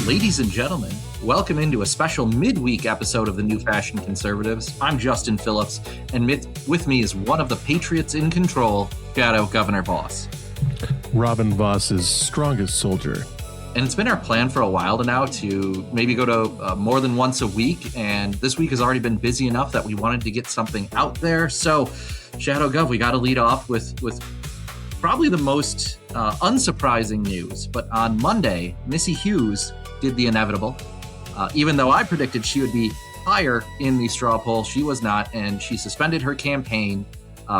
Ladies and gentlemen, welcome into a special midweek episode of the New Fashion Conservatives. I'm Justin Phillips, and with me is one of the Patriots in control, Shadow Governor Voss. Robin Voss's strongest soldier. And it's been our plan for a while now to maybe go to more than once a week, and this week has already been busy enough that we wanted to get something out there. So, Shadow Gov, we got to lead off with probably the most unsurprising news. But on Monday, Missy Hughes did the inevitable. Even though I predicted she would be higher in the straw poll, she was not, and she suspended her campaign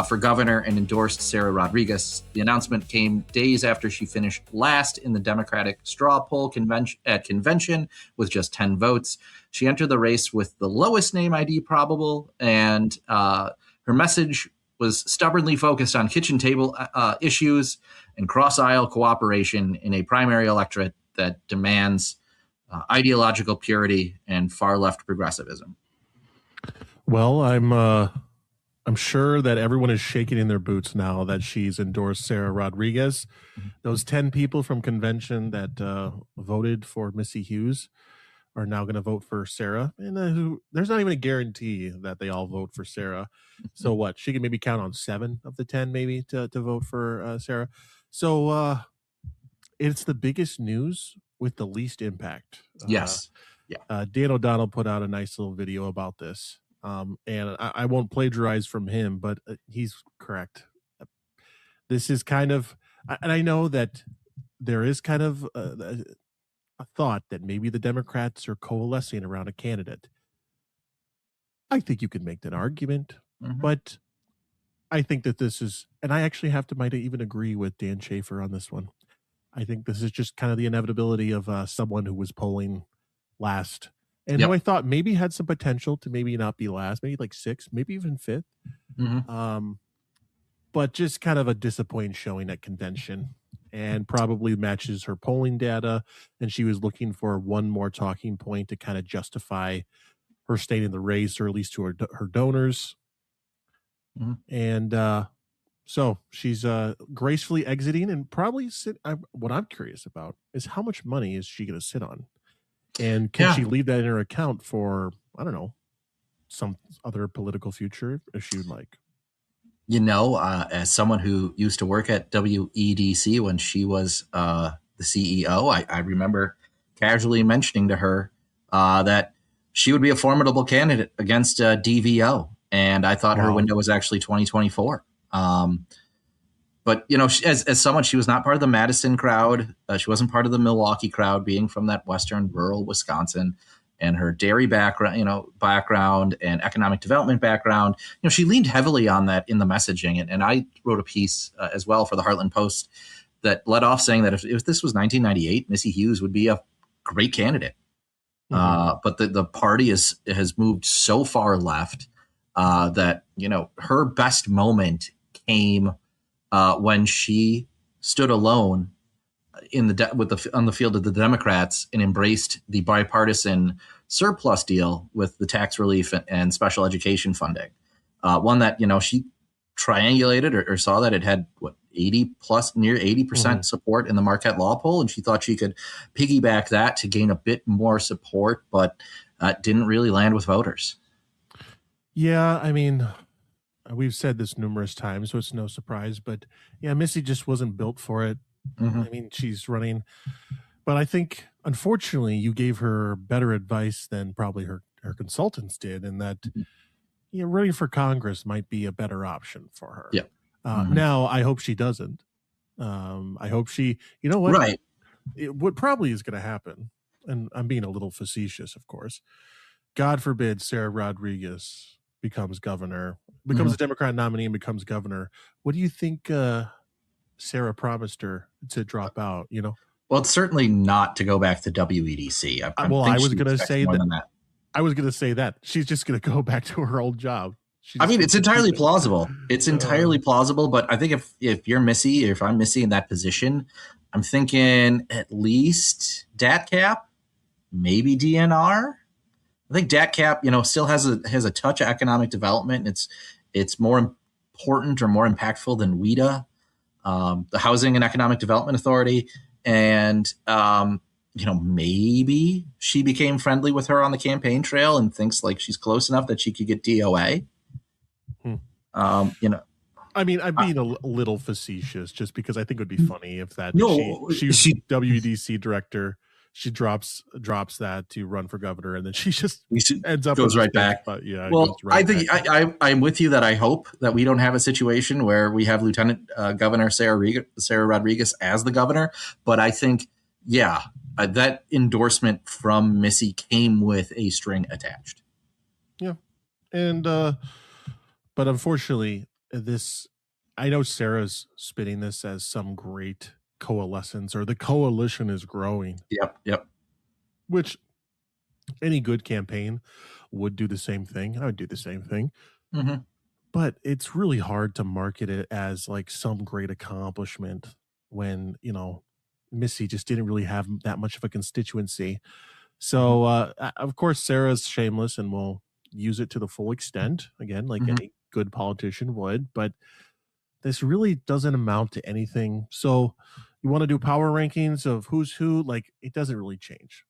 for governor and endorsed Sarah Rodriguez. The announcement came days after she finished last in the Democratic straw poll convention with just 10 votes. She entered the race with the lowest name ID probable, and her message was stubbornly focused on kitchen table issues and cross-aisle cooperation in a primary electorate that demands ideological purity and far-left progressivism. Well, I'm sure that everyone is shaking in their boots now that she's endorsed Sarah Rodriguez. Those 10 people from convention that voted for Missy Hughes are now going to vote for Sarah. And there's not even a guarantee that they all vote for Sarah. So what? She can maybe count on 7 of the 10 maybe to vote for Sarah. So it's the biggest news with the least impact. Yes. Yeah. Dan O'Donnell put out a nice little video about this. And I won't plagiarize from him, but he's correct. This is kind of, and I know that there is kind of a thought that maybe the Democrats are coalescing around a candidate. I think you can make that argument, but I think that this is, and I actually might even agree with Dan Schaefer on this one. I think this is just kind of the inevitability of someone who was polling last and who I thought maybe had some potential to maybe not be last, maybe like 6th, maybe even 5th. But just kind of a disappointing showing at convention and probably matches her polling data. And she was looking for one more talking point to kind of justify her staying in the race, or at least to her donors. And so she's gracefully exiting and probably what I'm curious about is how much money is she going to sit on? And can she leave that in her account for, I don't know, some other political future if she would like? You know, as someone who used to work at WEDC when she was the CEO, I remember casually mentioning to her that she would be a formidable candidate against DVO. And I thought her window was actually 2024. But, you know, as someone, she was not part of the Madison crowd. She wasn't part of the Milwaukee crowd, being from that western rural Wisconsin, and her dairy background and economic development background. You know, she leaned heavily on that in the messaging. And I wrote a piece as well for the Heartland Post that led off saying that if this was 1998, Missy Hughes would be a great candidate. But the party has moved so far left that, you know, her best moment came when she stood alone on the field of the Democrats and embraced the bipartisan surplus deal with the tax relief and special education funding. One that, you know, she triangulated or saw that it had near 80% support in the Marquette Law poll, and she thought she could piggyback that to gain a bit more support, but didn't really land with voters. Yeah, I mean, we've said this numerous times, so it's no surprise. But yeah, Missy just wasn't built for it. I mean, she's running. But I think, unfortunately, you gave her better advice than probably her consultants did, and that running for Congress might be a better option for her. Yeah. Now, I hope she doesn't. I hope she, you know what? Right. What probably is going to happen, and I'm being a little facetious, of course, God forbid Sarah Rodriguez becomes a Democrat nominee and becomes governor. What do you think Sarah promised her to drop out, you know? Well, it's certainly not to go back to WEDC. I was going to say that. I was going to say that. She's just going to go back to her old job. I mean, it's entirely plausible. It's entirely plausible, but I think if you're Missy, or if I'm Missy in that position, I'm thinking at least DAT cap, maybe DNR. I think DAT cap, you know, still has a touch of economic development. It's more important or more impactful than WEDA, the Housing and Economic Development Authority. And maybe she became friendly with her on the campaign trail and thinks like she's close enough that she could get DOA. Hmm. You know, I mean, I'm being a little facetious just because I think it would be funny if that no, she's she WEDC director, she drops that to run for governor, and then she just she ends up in goes the right same back. spot. Yeah, it goes Well, I right think back. I'm with you that I hope that we don't have a situation where we have Lieutenant Governor Sarah Rodriguez as the governor. But I think, yeah, that endorsement from Missy came with a string attached. Yeah, and but unfortunately, I know Sarah's spinning this as some great coalescence or the coalition is growing, Yep. which any good campaign would do the same thing. I would do the same thing. Mm-hmm. But it's really hard to market it as like some great accomplishment when, Missy just didn't really have that much of a constituency. So, of course, Sarah's shameless and will use it to the full extent, again, like Mm-hmm. any good politician would. But this really doesn't amount to anything. So, you want to do power rankings of who's who? Like, it doesn't really change.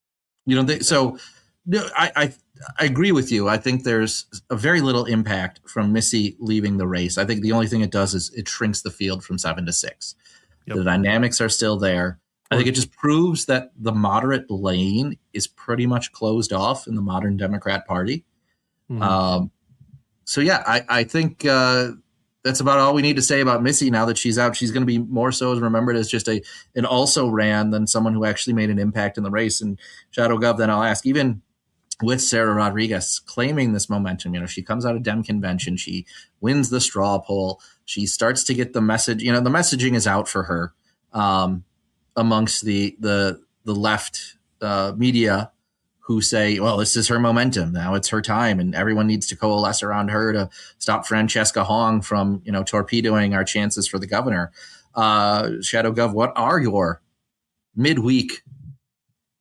So no, I agree with you. I think there's a very little impact from Missy leaving the race. I think the only thing it does is it shrinks the field from 7 to 6. Yep. The dynamics are still there. I think it just proves that the moderate lane is pretty much closed off in the modern Democrat Party. Mhm. So yeah, I think that's about all we need to say about Missy now that she's out. She's going to be more so remembered as just an also ran than someone who actually made an impact in the race. And Shadow Gov, then I'll ask, even with Sarah Rodriguez claiming this momentum, she comes out of Dem convention, she wins the straw poll, she starts to get the message. The messaging is out for her amongst the left media, who say, well, this is her momentum. Now it's her time, and everyone needs to coalesce around her to stop Francesca Hong from, torpedoing our chances for the governor. Shadow Gov, what are your midweek,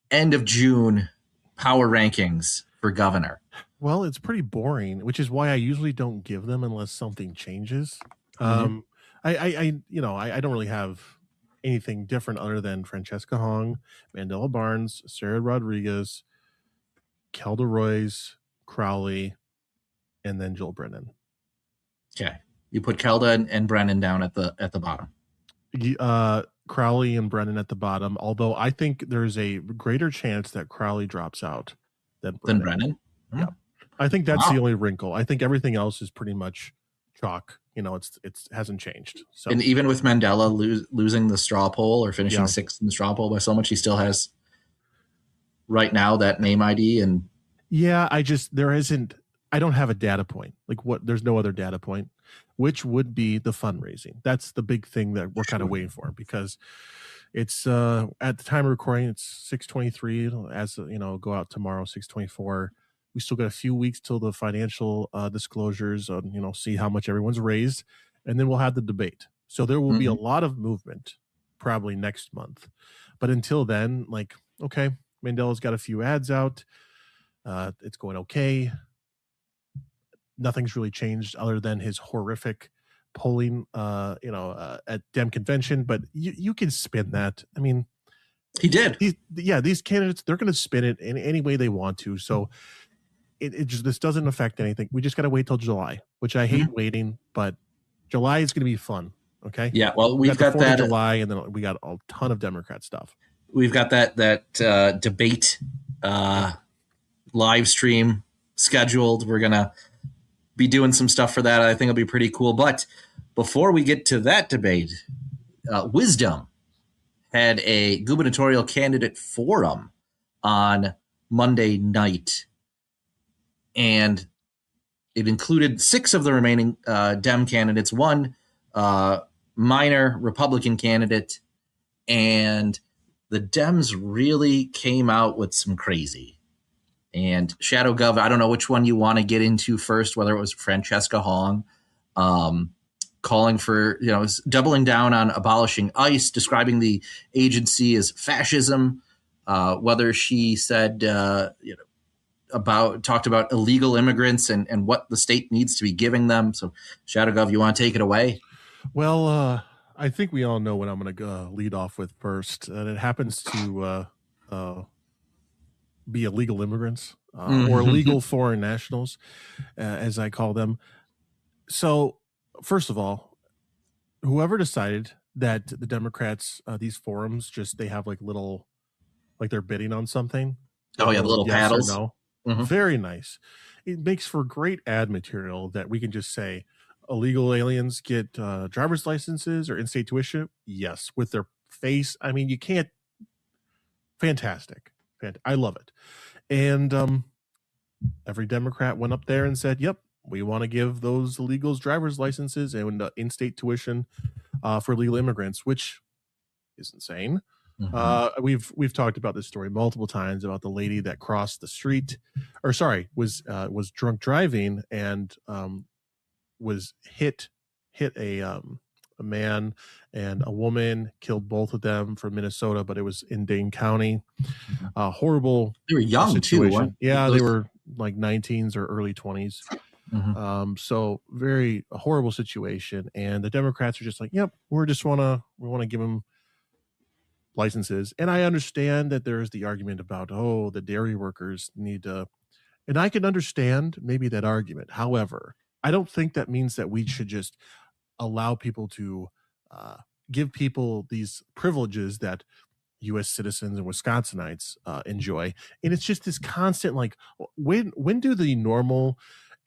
end of June power rankings for governor? Well, it's pretty boring, which is why I usually don't give them unless something changes. Mm-hmm. I don't really have anything different other than Francesca Hong, Mandela Barnes, Sarah Rodriguez, Kelda Royce, Crowley, and then Joel Brennan. Okay, you put Kelda and Brennan down at the bottom. Crowley and Brennan at the bottom, although I think there's a greater chance that Crowley drops out than Brennan. Mm-hmm. Yeah. I think that's the only wrinkle. I think everything else is pretty much chalk. It's hasn't changed. So, and even with Mandela losing the straw poll or finishing 6th in the straw poll by so much, he still has right now that name ID. And yeah, I don't have a data point. There's no other data point, which would be the fundraising. That's the big thing that we're kind of waiting for, because it's at the time of recording, it's 623. As go out tomorrow, 624. We still got a few weeks till the financial disclosures on, see how much everyone's raised, and then we'll have the debate. So there will be a lot of movement probably next month. But until then, okay, Mandela's got a few ads out. It's going okay. Nothing's really changed other than his horrific polling, at Dem convention. But you can spin that. I mean, he did. These candidates, they're going to spin it in any way they want to. So this doesn't affect anything. We just got to wait till July, which I hate waiting, but July is going to be fun. Okay. Yeah. Well, we've got that July, and then we got a ton of Democrat stuff. We've got that debate live stream scheduled. We're going to be doing some stuff for that. I think it'll be pretty cool. But before we get to that debate, Wisdom had a gubernatorial candidate forum on Monday night, and it included 6 of the remaining Dem candidates, 1 minor Republican candidate, and the Dems really came out with some crazy. And Shadow Gov, I don't know which one you want to get into first, whether it was Francesca Hong calling for, doubling down on abolishing ICE, describing the agency as fascism, whether she said, talked about illegal immigrants and what the state needs to be giving them. So Shadow Gov, you want to take it away? Well, I think we all know what I'm going to lead off with first. And it happens to be illegal immigrants or illegal foreign nationals, as I call them. So, first of all, whoever decided that the Democrats, these forums, just they have like little, like they're bidding on something. Oh yeah, the little yes or paddles. no. Very nice. It makes for great ad material that we can just say illegal aliens get driver's licenses or in-state tuition. Yes, with their face. I mean, you can't. Fantastic. I love it. And every Democrat went up there and said, "Yep, we want to give those illegals driver's licenses and in-state tuition for illegal immigrants," which is insane. We've talked about this story multiple times about the lady that crossed the street, or sorry, was drunk driving and was hit a man and a woman, killed both of them from Minnesota, but it was in Dane County. Horrible. They were young situation. too. Yeah, they were like 19s or early 20s. So very horrible situation. And the Democrats are just like, yep, we want to give them licenses. And I understand that there's the argument about, oh, the dairy workers need to, and I can understand maybe that argument. However, I don't think that means that we should just allow people to give people these privileges that U.S. citizens and Wisconsinites enjoy. And it's just this constant, like, when do the normal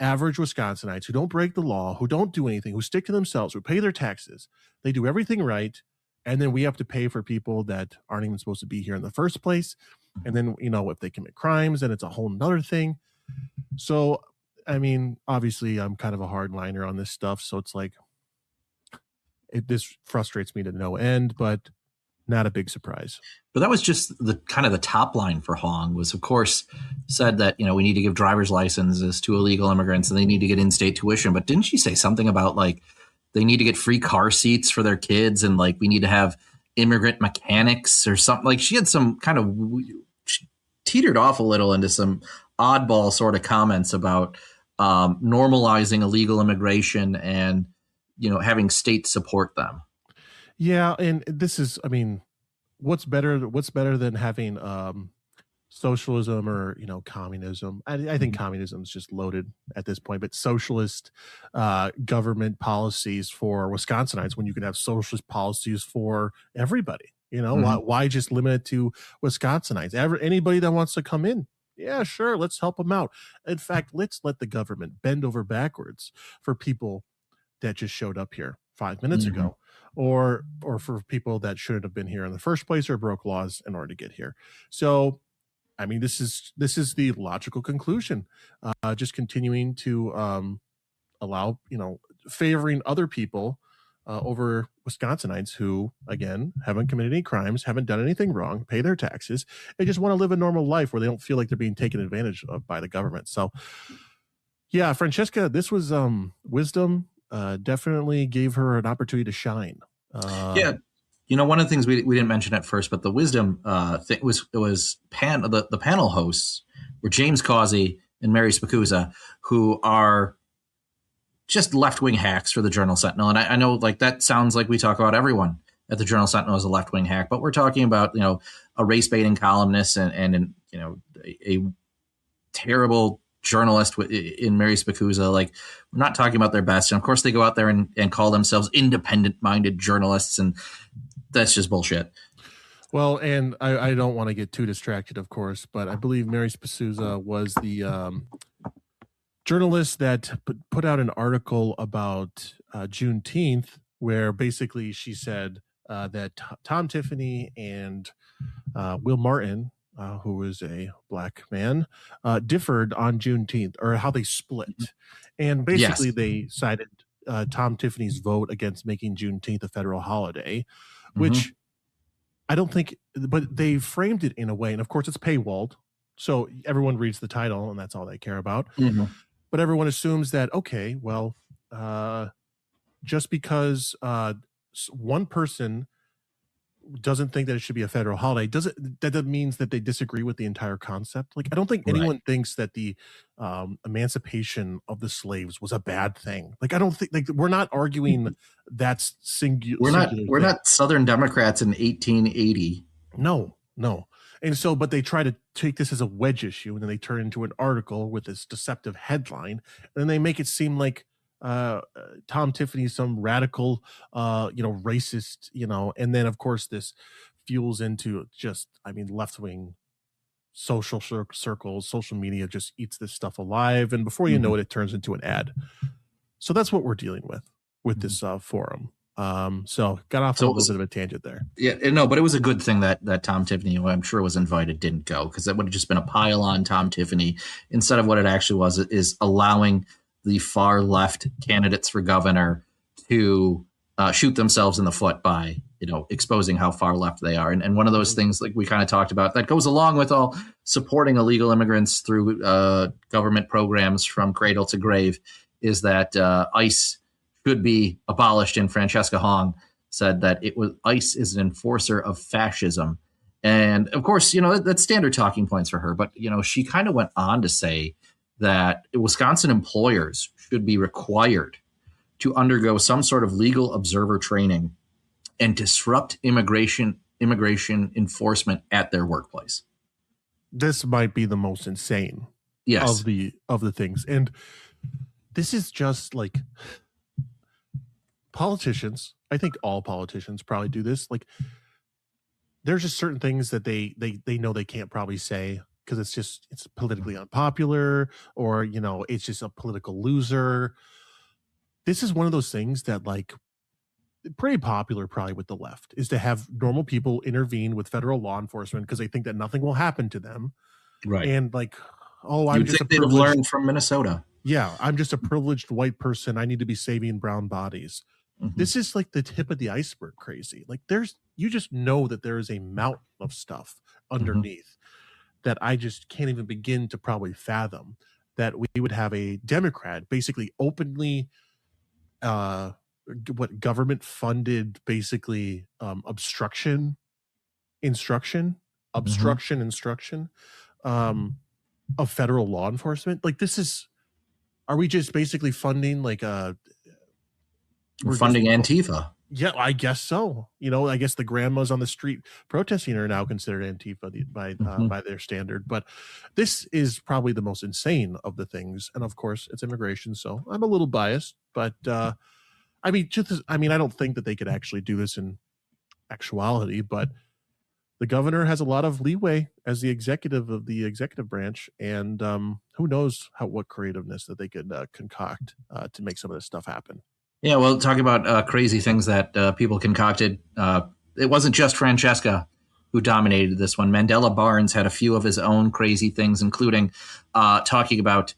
average Wisconsinites who don't break the law, who don't do anything, who stick to themselves, who pay their taxes, they do everything right, and then we have to pay for people that aren't even supposed to be here in the first place. And then, if they commit crimes, then it's a whole nother thing. So, I mean, obviously I'm kind of a hardliner on this stuff. So it's like, this frustrates me to no end, but not a big surprise. But that was just the kind of the top line for Hong was, of course, said that, we need to give driver's licenses to illegal immigrants and they need to get in-state tuition. But didn't she say something about like they need to get free car seats for their kids and like we need to have immigrant mechanics or something? Like she had some kind of teetered off a little into some oddball sort of comments about normalizing illegal immigration and having states support them. Yeah, and this is, I mean, what's better than having socialism or communism? I think communism is just loaded at this point, but socialist government policies for Wisconsinites when you can have socialist policies for everybody. Why just limit it to Wisconsinites? Anybody that wants to come in, yeah, sure, let's help them out. In fact, let's let the government bend over backwards for people that just showed up here 5 minutes ago, or for people that shouldn't have been here in the first place or broke laws in order to get here. So, I mean, this is the logical conclusion. Just continuing to allow, favoring other people over Wisconsinites who, again, haven't committed any crimes, haven't done anything wrong, pay their taxes, they just want to live a normal life where they don't feel like they're being taken advantage of by the government. So, yeah, Francesca, this was wisdom. Definitely gave her an opportunity to shine. Yeah. One of the things we didn't mention at first, but the wisdom thing was the panel hosts were James Causey and Mary Spicuzza, who are just left-wing hacks for the Journal Sentinel. And I know like that sounds like we talk about everyone at the Journal Sentinel as a left-wing hack, but we're talking about, a race-baiting columnist and a terrible journalist in Mary Spicuzza. Like, we're not talking about their best. And of course they go out there and call themselves independent-minded journalists, and that's just bullshit. Well, and I don't want to get too distracted, of course, but I believe Mary Spicuzza was the journalist that put out an article about Juneteenth, where basically she said that Tom Tiffany and Will Martin, who is a black man, differed on Juneteenth, or how they split. And basically they cited Tom Tiffany's vote against making Juneteenth a federal holiday, which I don't think, but they framed it in a way, and of course it's paywalled, so everyone reads the title and that's all they care about. But everyone assumes that, okay, well, just because one person doesn't think that it should be a federal holiday, that means that they disagree with the entire concept. Like, I don't think anyone thinks that the emancipation of the slaves was a bad thing. Like, I don't think, like, we're not arguing that's singular. We're not Southern Democrats in 1880. No. And so, but they try to take this as a wedge issue, and then they turn into an article with this deceptive headline, and then they make it seem like Tom Tiffany is some radical, racist, and then of course this fuels into just, left wing social circles, social media just eats this stuff alive, and before you know it, it turns into an ad. So that's what we're dealing with this forum. So got off on a little bit of a tangent there. Yeah, no, but it was a good thing that Tom Tiffany, who I'm sure was invited, didn't go, because that would have just been a pile on Tom Tiffany instead of what it actually was, is allowing the far left candidates for governor to shoot themselves in the foot by, exposing how far left they are. And one of those things, like we kind of talked about, that goes along with all supporting illegal immigrants through government programs from cradle to grave, is that ICE should be abolished. And Francesca Hong said that ICE is an enforcer of fascism. And of course, that's standard talking points for her. But, she kind of went on to say that Wisconsin employers should be required to undergo some sort of legal observer training and disrupt immigration enforcement at their workplace. This might be the most insane of the things. And this is just like politicians. I think all politicians probably do this. Like, there's just certain things that they know they can't probably say because it's politically unpopular, or it's just a political loser. This is one of those things that, like, pretty popular probably with the left, is to have normal people intervene with federal law enforcement because they think that nothing will happen to them. Right. And like, I'm just they'd have learned from Minnesota. Yeah, I'm just a privileged white person. I need to be saving brown bodies. This is like the tip of the iceberg crazy. Like, you just know that there is a mountain of stuff underneath that I just can't even begin to probably fathom, that we would have a Democrat basically openly government funded basically instruction of federal law enforcement. Like, are we just basically funding like we're funding Antifa? Yeah, I guess so. I guess the grandmas on the street protesting are now considered Antifa by their standard. But this is probably the most insane of the things. And of course, it's immigration, so I'm a little biased. But I don't think that they could actually do this in actuality. But the governor has a lot of leeway as the executive of the executive branch, and who knows what creativeness that they could concoct to make some of this stuff happen. Yeah, well, talking about crazy things that people concocted, it wasn't just Francesca who dominated this one. Mandela Barnes had a few of his own crazy things, including talking about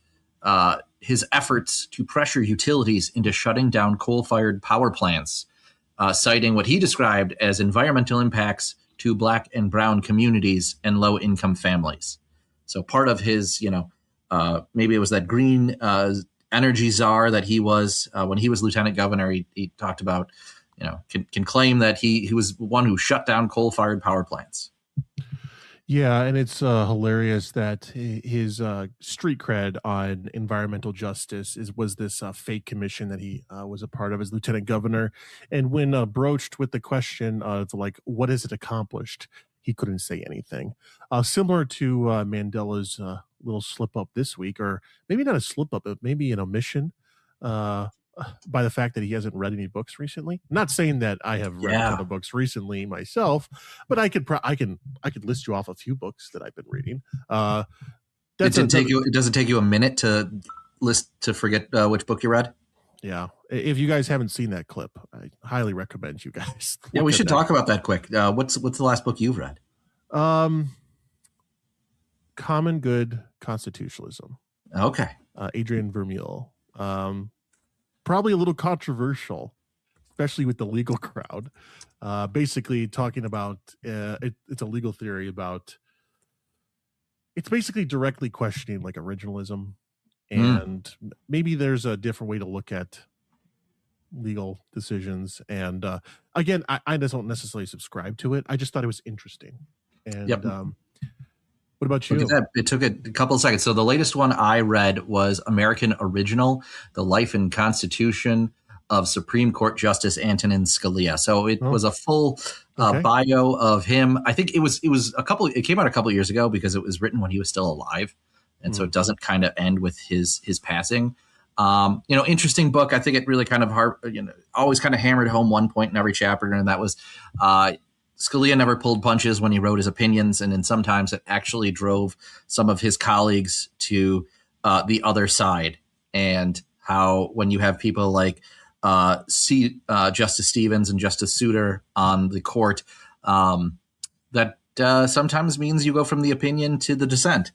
his efforts to pressure utilities into shutting down coal-fired power plants, citing what he described as environmental impacts to Black and Brown communities and low-income families. So part of his, maybe it was that green energy czar that he was when he was lieutenant governor. He talked about, can claim that he was one who shut down coal-fired power plants. Yeah, and it's hilarious that his street cred on environmental justice was this fake commission that he was a part of as lieutenant governor. And when broached with the question of, like, what has it accomplished, he couldn't say anything. Similar to Mandela's little slip up this week, or maybe not a slip up, but maybe an omission by the fact that he hasn't read any books recently. I'm not saying that I have read a ton of books recently myself, but I could list you off a few books that I've been reading. It doesn't take you a minute to forget which book you read. Yeah, if you guys haven't seen that clip, I highly recommend you guys. Yeah, we should talk about that quick. What's the last book you've read? Common Good Constitutionalism. Okay. Adrian Vermeule. Probably a little controversial, especially with the legal crowd. Basically talking about it's a legal theory about, it's basically directly questioning like originalism, and maybe there's a different way to look at legal decisions. And again, I just don't necessarily subscribe to it. I just thought it was interesting. And what about you? It took a couple of seconds. So the latest one I read was American Original: The Life and Constitution of Supreme Court Justice Antonin Scalia. So it was a full Okay. bio of him. I think it came out a couple of years ago because it was written when he was still alive, and so Mm. it doesn't kind of end with his passing. Interesting book. I think it really kind of always kind of hammered home one point in every chapter, and that was uh, Scalia never pulled punches when he wrote his opinions, and then sometimes it actually drove some of his colleagues to the other side, and how when you have people like Justice Stevens and Justice Souter on the court, that sometimes means you go from the opinion to the dissent.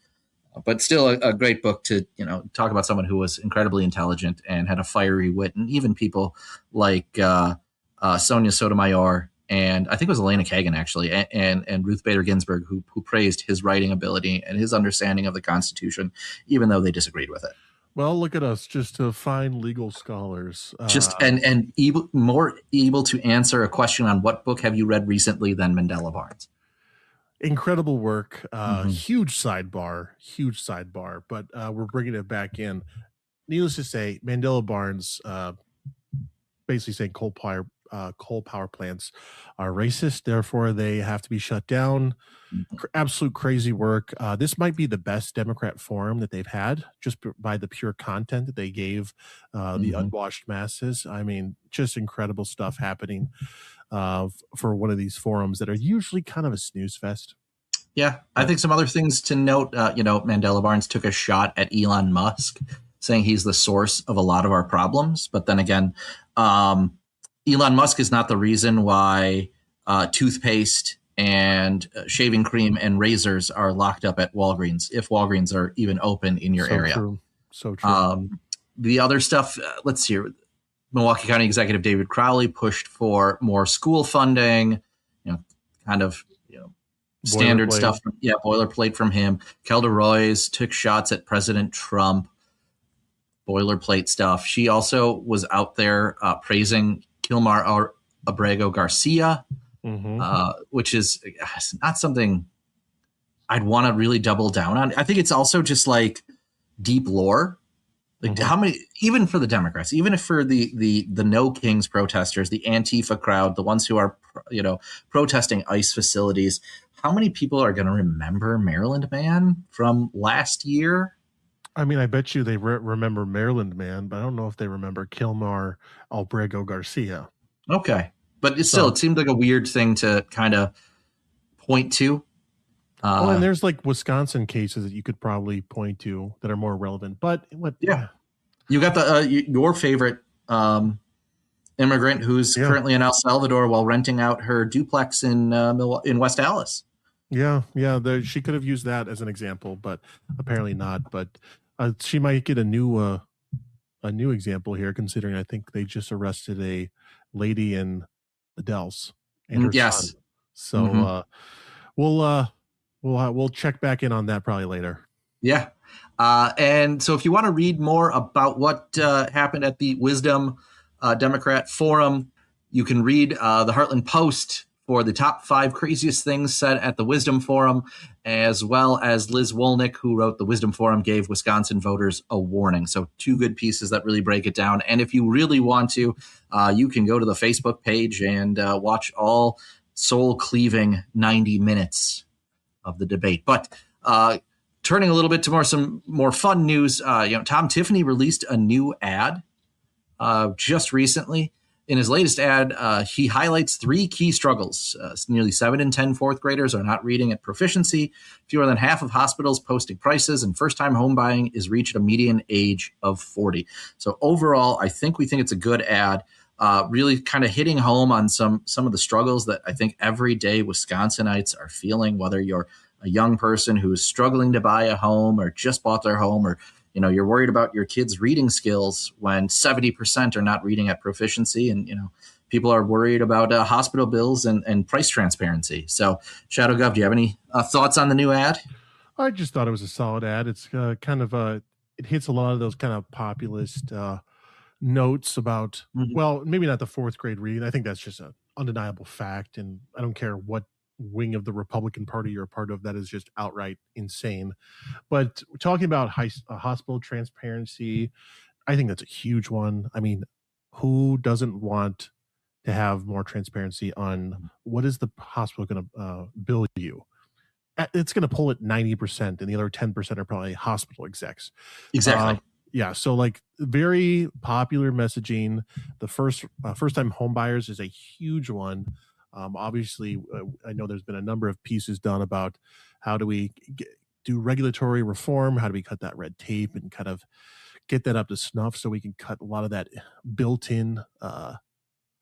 But still, a great book to talk about someone who was incredibly intelligent and had a fiery wit, and even people like Sonia Sotomayor and I think it was Elena Kagan actually, and Ruth Bader Ginsburg, who praised his writing ability and his understanding of the Constitution, even though they disagreed with it. Well, look at us, just to find legal scholars. Just more able to answer a question on what book have you read recently than Mandela Barnes. Incredible work. Mm-hmm. Huge sidebar, but we're bringing it back in. Needless to say, Mandela Barnes basically saying coal power plants are racist, therefore they have to be shut down. Absolute crazy work. This might be the best Democrat forum that they've had, just by the pure content that they gave the unwashed masses. I mean, just incredible stuff happening for one of these forums that are usually kind of a snooze fest. Yeah, I think some other things to note. Mandela Barnes took a shot at Elon Musk, saying he's the source of a lot of our problems. But then again, Elon Musk is not the reason why toothpaste and shaving cream and razors are locked up at Walgreens, if Walgreens are even open in your area. True. So true. The other stuff, let's see here. Milwaukee County Executive David Crowley pushed for more school funding, standard stuff. Yeah, boilerplate from him. Kelda Roys took shots at President Trump. Boilerplate stuff. She also was out there praising Kilmar Abrego Garcia, which is not something I'd want to really double down on. I think it's also just like deep lore. Like how many, even for the Democrats, even if for the No Kings protesters, the Antifa crowd, the ones who are protesting ICE facilities, how many people are going to remember Maryland Man from last year? I mean, I bet you they remember Maryland Man, but I don't know if they remember Kilmar Albrego Garcia. Okay. But it seemed like a weird thing to kind of point to. And there's like Wisconsin cases that you could probably point to that are more relevant. But yeah, you got your favorite immigrant who's currently in El Salvador while renting out her duplex in West Allis. Yeah. She could have used that as an example, but apparently not. But she might get a new example here, considering I think they just arrested a lady in the Dells and her son. So we'll check back in on that probably later. Yeah. And so if you want to read more about what happened at the Wisdom Democrat Forum, you can read the Heartland Post for the top 5 craziest things said at the Wisdom Forum, as well as Liz Wolnick, who wrote the Wisdom Forum gave Wisconsin voters a warning. So 2 good pieces that really break it down. And if you really want to, you can go to the Facebook page and watch all soul-cleaving 90 minutes of the debate. But turning a little bit to some more fun news, Tom Tiffany released a new ad just recently. In his latest ad, he highlights 3 key struggles. Nearly 7 in 10 fourth graders are not reading at proficiency. Fewer than half of hospitals posting prices, and first-time home buying is reached a median age of 40. So overall, we think it's a good ad. Really kind of hitting home on some of the struggles that I think everyday Wisconsinites are feeling, whether you're a young person who is struggling to buy a home or just bought their home, or you're worried about your kids' reading skills when 70% are not reading at proficiency, and people are worried about hospital bills and price transparency. So, Shadow Gov, do you have any thoughts on the new ad? I just thought it was a solid ad. It's kind of it hits a lot of those kind of populist notes about, well, maybe not the fourth grade reading. I think that's just an undeniable fact, and I don't care what wing of the Republican Party you're a part of, that is just outright insane. But talking about hospital transparency, I think that's a huge one. I mean, who doesn't want to have more transparency on what is the hospital going to bill you. It's going to pull it 90%, and the other 10% are probably hospital execs. Exactly. Yeah, so like very popular messaging. The first time home buyers is a huge one. Obviously, I know there's been a number of pieces done about how do we do regulatory reform, how do we cut that red tape and kind of get that up to snuff so we can cut a lot of that built-in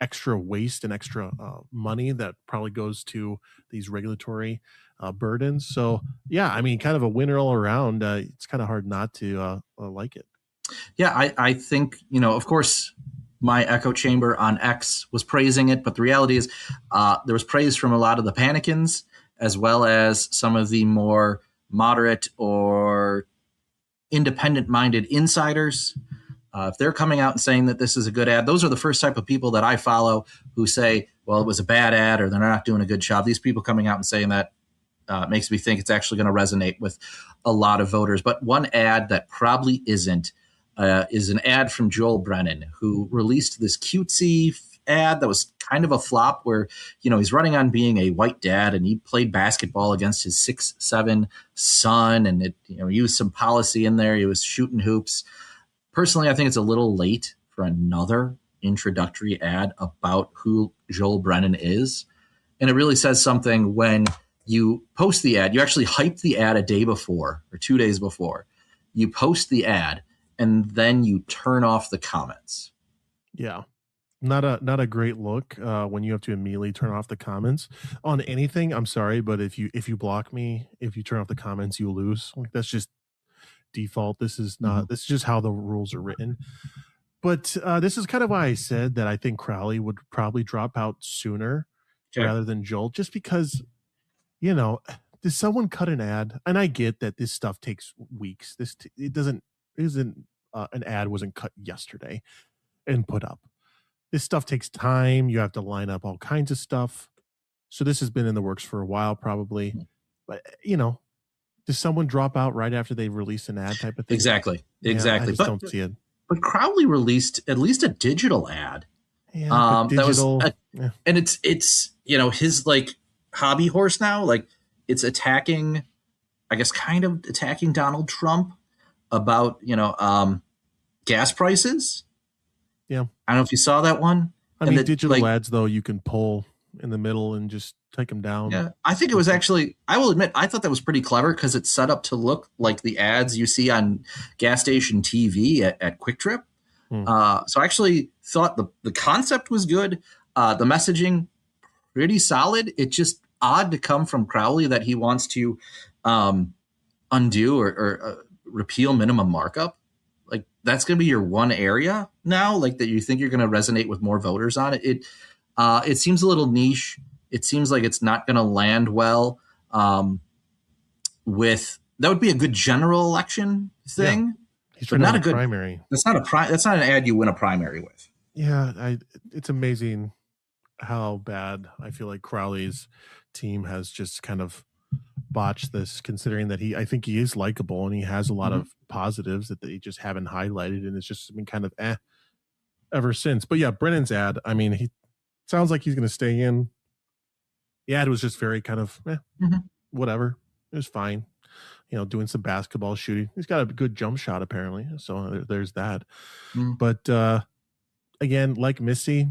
extra waste and extra money that probably goes to these regulatory burdens. So yeah, I mean, kind of a winner all around. It's kind of hard not to like it. Yeah, I think, of course, my echo chamber on X was praising it, but the reality is there was praise from a lot of the panicans, as well as some of the more moderate or independent-minded insiders. If they're coming out and saying that this is a good ad, those are the first type of people that I follow who say, well, it was a bad ad or they're not doing a good job. These people coming out and saying that makes me think it's actually going to resonate with a lot of voters. But one ad that probably isn't is an ad from Joel Brennan, who released this cutesy ad that was kind of a flop where, he's running on being a white dad and he played basketball against his 6'7" son. And it, used some policy in there. He was shooting hoops. Personally, I think it's a little late for another introductory ad about who Joel Brennan is. And it really says something when you post the ad. You actually hype the ad a day before or 2 days before. You post the ad and then you turn off the comments. Yeah. Not a great look when you have to immediately turn off the comments on anything. I'm sorry, but if you block me, if you turn off the comments, you lose. Like, that's just default. This is not, this is just how the rules are written. But this is kind of why I said that I think Crowley would probably drop out sooner rather than Joel, just because, does someone cut an ad? And I get that this stuff takes weeks. An ad wasn't cut yesterday and put up. This stuff takes time. You have to line up all kinds of stuff. So this has been in the works for a while, probably. But, does someone drop out right after they release an ad type of thing? Exactly. Yeah, I just don't see it. But Crowley released at least a digital ad. Yeah, digital. That was and it's his like hobby horse now. Like it's attacking, I guess, kind of attacking Donald Trump about gas prices. Yeah, I don't know if you saw that one. I mean, digital ads though you can pull in the middle and just take them down. Yeah, I think it was actually, I will admit, I thought that was pretty clever because it's set up to look like the ads you see on gas station TV at Quick Trip. So I actually thought the concept was good. The messaging, pretty solid. It's just odd to come from Crowley that he wants to undo or repeal minimum markup. Like that's going to be your one area now, like that you think you're going to resonate with more voters on it. It seems a little niche. It seems like it's not going to land well with that would be a good general election thing. Yeah. He's trying not a good primary. That's not an ad you win a primary with. Yeah, it's amazing how bad I feel like Crowley's team has just kind of botched this, considering that I think he is likable and he has a lot of positives that they just haven't highlighted, and it's just been kind of ever since. But yeah, Brennan's ad, I mean, he sounds like he's going to stay in. The ad was just very kind of whatever. It was fine. Doing some basketball shooting. He's got a good jump shot apparently. So there's that. But again, like Missy,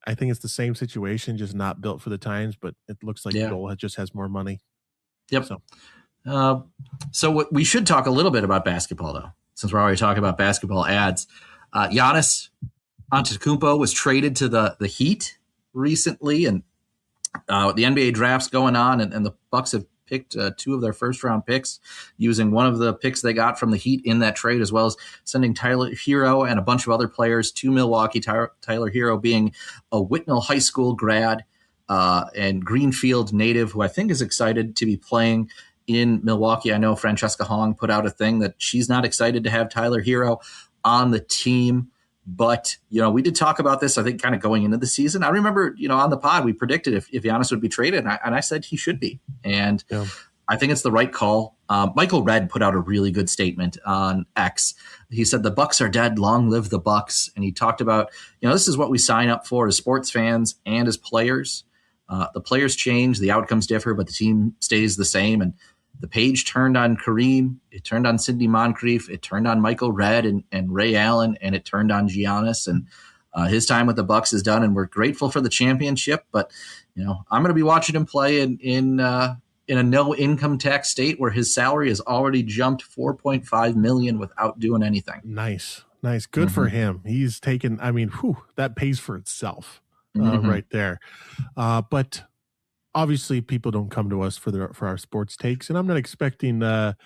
I think it's the same situation, just not built for the times, but it looks like Joel just has more money. Yep. So we should talk a little bit about basketball though, since we're already talking about basketball ads. Giannis Antetokounmpo was traded to the Heat recently, and the NBA draft's going on, and the Bucks have picked 2 of their first-round picks, using one of the picks they got from the Heat in that trade, as well as sending Tyler Hero and a bunch of other players to Milwaukee. Tyler Hero being a Whitnall High School grad and Greenfield native, who I think is excited to be playing in Milwaukee. I know Francesca Hong put out a thing that she's not excited to have Tyler Hero on the team. But, we did talk about this, I think, kind of going into the season. I remember, on the pod, we predicted if Giannis would be traded, and I said he should be. And I think it's the right call. Michael Redd put out a really good statement on X. He said, "The Bucks are dead. Long live the Bucks." And he talked about, this is what we sign up for as sports fans and as players. The players change, the outcomes differ, but the team stays the same. And the page turned on Kareem, it turned on Sidney Moncrief, it turned on Michael Redd and Ray Allen, and it turned on Giannis. And his time with the Bucks is done, and we're grateful for the championship. But I'm going to be watching him play in a no income tax state where his salary has already jumped $4.5 million without doing anything. Nice. Good for him. He's taken. That pays for itself right there. But obviously, people don't come to us for our sports takes, and I'm not expecting. And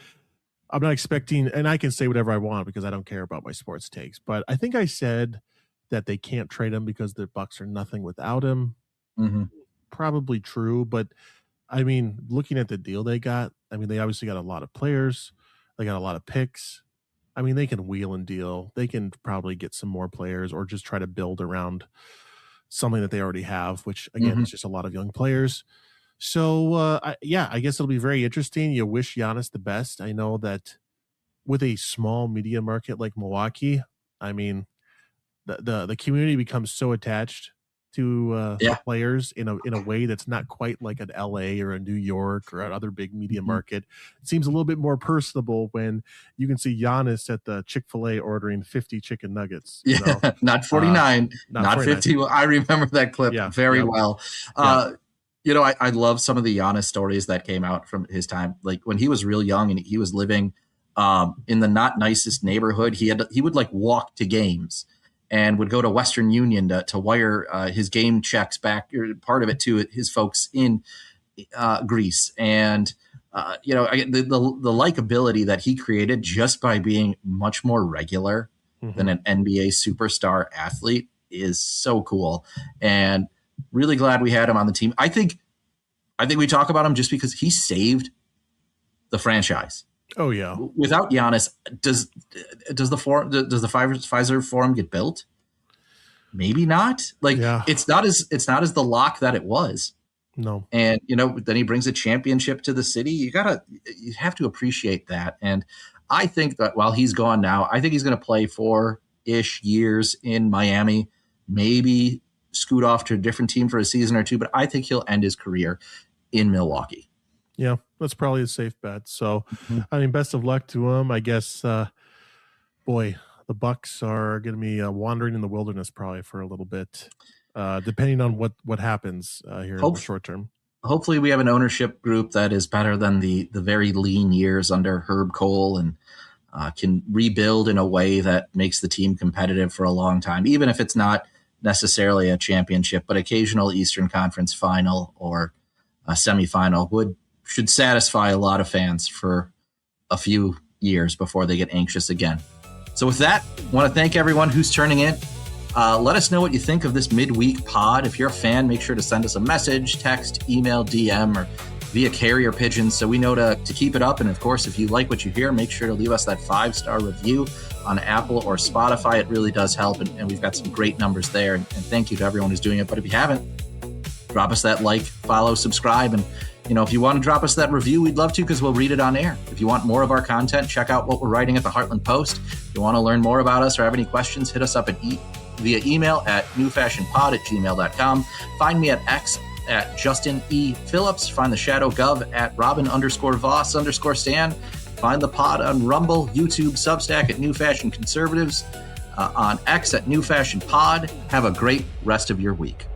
I can say whatever I want because I don't care about my sports takes. But I think I said that they can't trade him because the Bucks are nothing without him. Probably true, but looking at the deal they got, they obviously got a lot of players. They got a lot of picks. They can wheel and deal. They can probably get some more players or just try to build around something that they already have, which again is just a lot of young players. So I guess it'll be very interesting. You wish Giannis the best. I know that with a small media market like Milwaukee, the community becomes so attached to players in a way that's not quite like an LA or a New York or another big media market. It seems a little bit more personable when you can see Giannis at the Chick-fil-A ordering 50 chicken nuggets. Not 49, not 50. I remember that clip very well. I love some of the Giannis stories that came out from his time. Like when he was real young and he was living in the not nicest neighborhood, he would like walk to games and would go to Western Union to wire his game checks back, or part of it to his folks in Greece. And, the likability that he created just by being much more regular than an NBA superstar athlete is so cool. And really glad we had him on the team. I think we talk about him just because he saved the franchise. Oh yeah. Without Giannis, does the Pfizer Forum get built? Maybe not. It's not as the lock that it was. No. And then he brings a championship to the city. You have to appreciate that. And I think that while he's gone now, I think he's going to play 4-ish years in Miami, maybe scoot off to a different team for a season or two, but I think he'll end his career in Milwaukee. Yeah, that's probably a safe bet. So, best of luck to him. I guess, the Bucks are going to be wandering in the wilderness probably for a little bit, depending on what happens here in the short term. Hopefully we have an ownership group that is better than the very lean years under Herb Cole and can rebuild in a way that makes the team competitive for a long time, even if it's not necessarily a championship, but occasional Eastern Conference final or a semifinal should satisfy a lot of fans for a few years before they get anxious again. So with that, I want to thank everyone who's turning in. Let us know what you think of this midweek pod. If you're a fan, make sure to send us a message, text, email, DM, or via carrier pigeon so we know to keep it up. And of course, if you like what you hear, make sure to leave us that 5-star review on Apple or Spotify. It really does help, and we've got some great numbers there. And thank you to everyone who's doing it. But if you haven't, drop us that like, follow, subscribe, and if you want to drop us that review, we'd love to because we'll read it on air. If you want more of our content, check out what we're writing at the Heartland Post. If you want to learn more about us or have any questions, hit us up via email at newfashionpod@gmail.com. Find me at X at Justin E. Phillips. Find the Shadow Gov at Robin_Voss_Stan. Find the pod on Rumble, YouTube, Substack at New Fashion Conservatives, on X at New Fashion Pod. Have a great rest of your week.